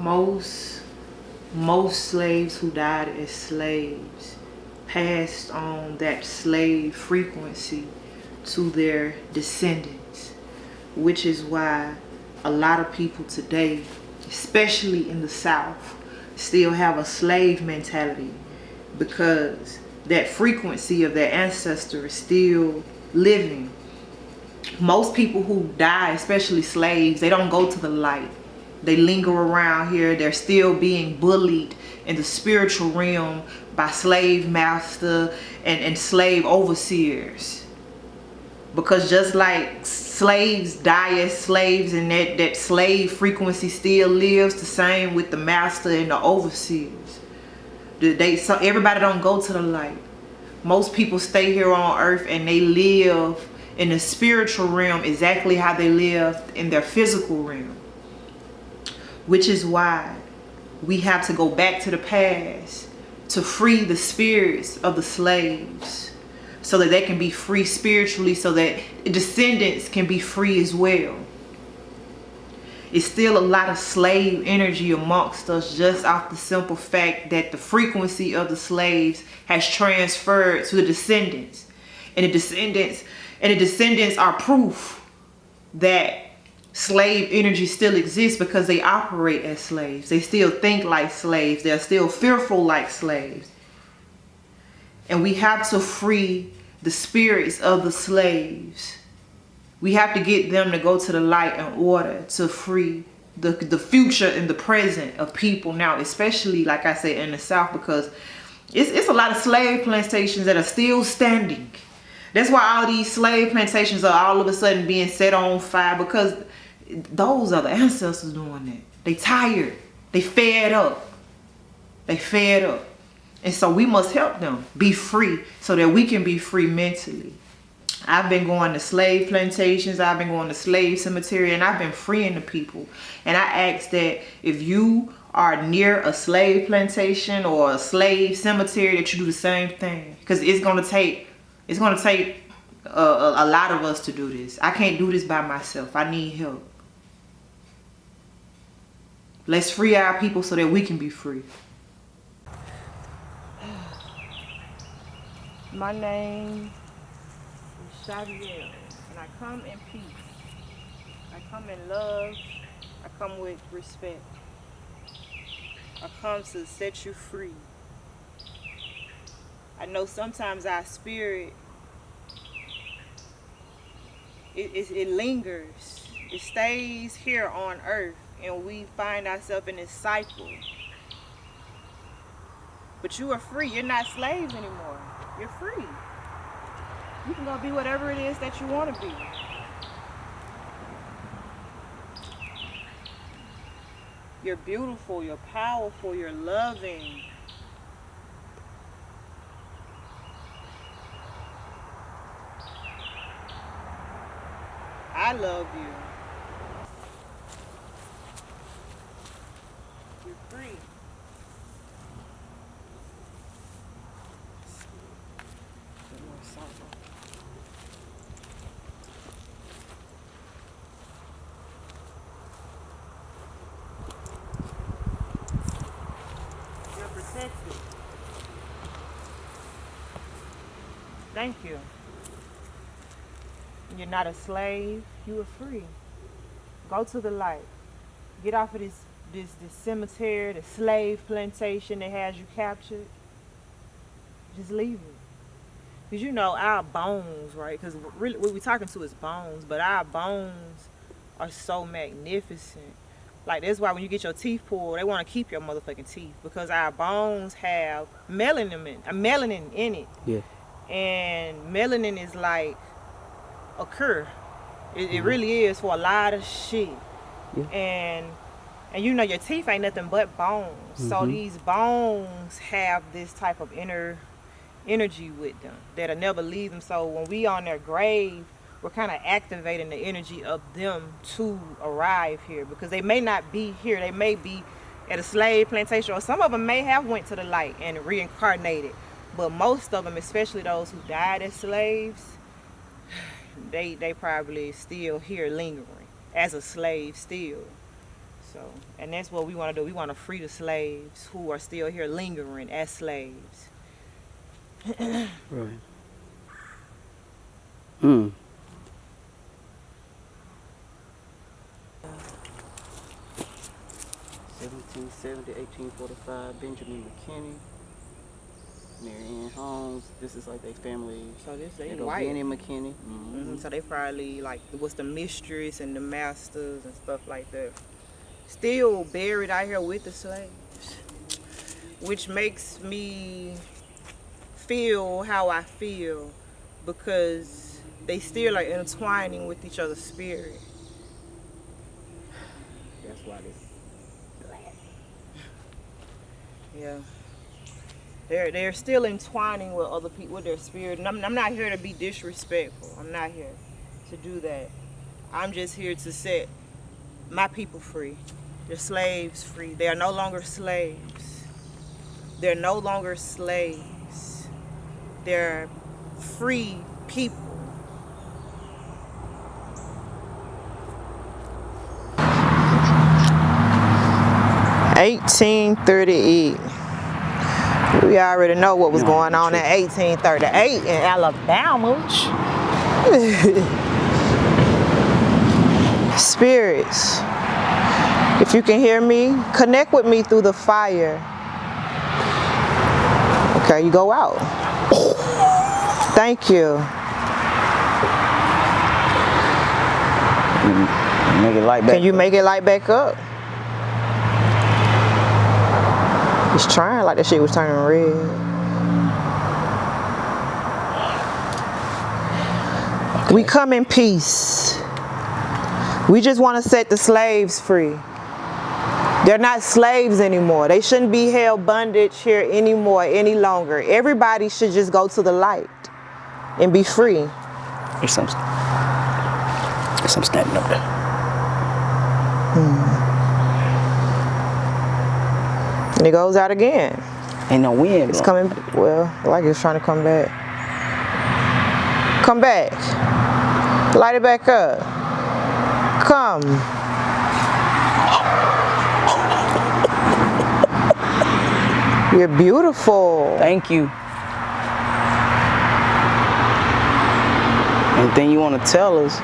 Most slaves who died as slaves passed on that slave frequency to their descendants, which is why a lot of people today, especially in the South, still have a slave mentality, because that frequency of their ancestor is still living. Most people who die, especially slaves, they don't go to the light. They linger around here. They're still being bullied in the spiritual realm by slave master and slave overseers. Because just like slaves die as slaves, and that slave frequency still lives, the same with the master and the overseers. So everybody don't go to the light. Most people stay here on earth and they live in the spiritual realm exactly how they lived in their physical realm. Which is why we have to go back to the past to free the spirits of the slaves, so that they can be free spiritually, so that descendants can be free as well. It's still a lot of slave energy amongst us, just off the simple fact that the frequency of the slaves has transferred to the descendants. And the descendants are proof that slave energy still exists, because they operate as slaves. They still think like slaves. They're still fearful like slaves. And we have to free the spirits of the slaves. We have to get them to go to the light in order to free the future and the present of people now, especially, like I said, in the South, because it's a lot of slave plantations that are still standing. That's why all these slave plantations are all of a sudden being set on fire, because those are the ancestors doing that. They tired. They fed up. They fed up. And so we must help them be free, so that we can be free mentally. I've been going to slave plantations. I've been going to slave cemetery, and I've been freeing the people. And I ask that if you are near a slave plantation or a slave cemetery, that you do the same thing. Because it's going to take a lot of us to do this. I can't do this by myself. I need help. Let's free our people so that we can be free. My name is Shadiel, and I come in peace. I come in love. I come with respect. I come to set you free. I know sometimes our spirit, it lingers. It stays here on earth, and we find ourselves in this cycle. But you are free. You're not slaves anymore. You're free. You can go be whatever it is that you want to be. You're beautiful. You're powerful. You're loving. I love you. You're free. You're protected. Thank you. You're not a slave. You are free. Go to the light. Get off of this cemetery, the slave plantation that has you captured. Just leave it. Because you know our bones, right? Because really what we're talking to is bones, but our bones are so magnificent. Like, that's why when you get your teeth pulled, they want to keep your motherfucking teeth, because our bones have melanin in it. Yeah. And melanin is like a cure. It really is for a lot of shit. Yeah. And you know your teeth ain't nothing but bones. So these bones have this type of inner energy with them that'll never leave them. So when we on their grave, we're kind of activating the energy of them to arrive here, because they may not be here. They may be at a slave plantation, or some of them may have went to the light and reincarnated. But most of them, especially those who died as slaves, they probably still here lingering as a slave still. So, and that's what we want to do. We want to free the slaves who are still here lingering as slaves. Right. Hmm. 1770, 1845, Benjamin McKinney, Mary Ann Holmes. This is like their family. So this they go white. Benny McKinney. Mm-hmm. So they probably like what's the mistress and the masters and stuff like that. Still buried out here with the slaves, which makes me feel how I feel because they still are intertwining with each other's spirit. That's why this. Yeah. They're still entwining with other people, with their spirit. And I'm not here to be disrespectful. I'm not here to do that. I'm just here to set my people free. The slaves free. They are no longer slaves. They're no longer slaves. They're free people. (1838). We already know what was going on in 1838 in Alabama. Spirits, if you can hear me, connect with me through the fire. Okay, you go out. Thank you. Make it light back. Can you make it light back up? It's trying like that shit was turning red. Okay. We come in peace. We just want to set the slaves free. They're not slaves anymore. They shouldn't be held bondage here anymore, any longer. Everybody should just go to the light and be free. There's some standing up there. And it goes out again. Ain't no wind. It's coming, well, like it's trying to come back. Come back. Light it back up. Come. You're beautiful. Thank you. Anything you want to tell us?